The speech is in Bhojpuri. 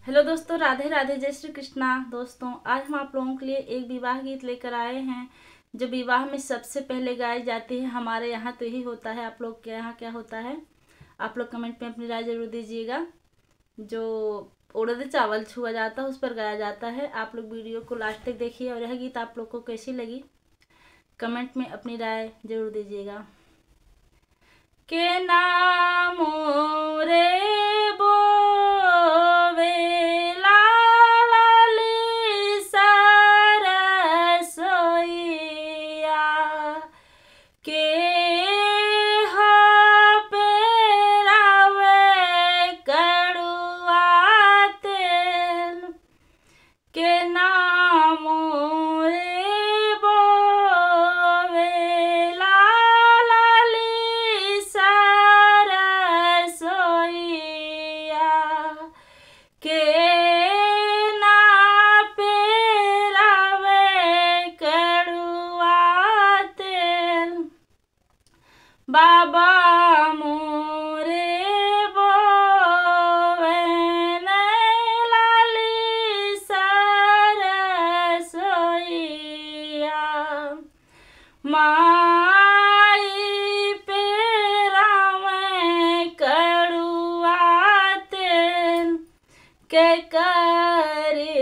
हेलो दोस्तों, राधे राधे, जय श्री कृष्णा। दोस्तों, आज हम आप लोगों के लिए एक विवाह गीत लेकर आए हैं जो विवाह में सबसे पहले गाई जाती है। हमारे यहाँ तो यही होता है। आप लोग के यहाँ क्या होता है? आप लोग कमेंट में अपनी राय जरूर दीजिएगा। जो उड़द चावल छुआ जाता है उस पर गाया जाता है। आप लोग वीडियो को लास्ट तक देखिए और यह गीत आप लोग को कैसी लगी कमेंट में अपनी राय जरूर दीजिएगा। के नाम रे के नाम रे बोवेला लाली सरसोईया के ना पेरावे कड़ुआ तेल बाबा मोरे बोवेन लाली सरसोईया माई पेरावे कड़ुआ तेल के करी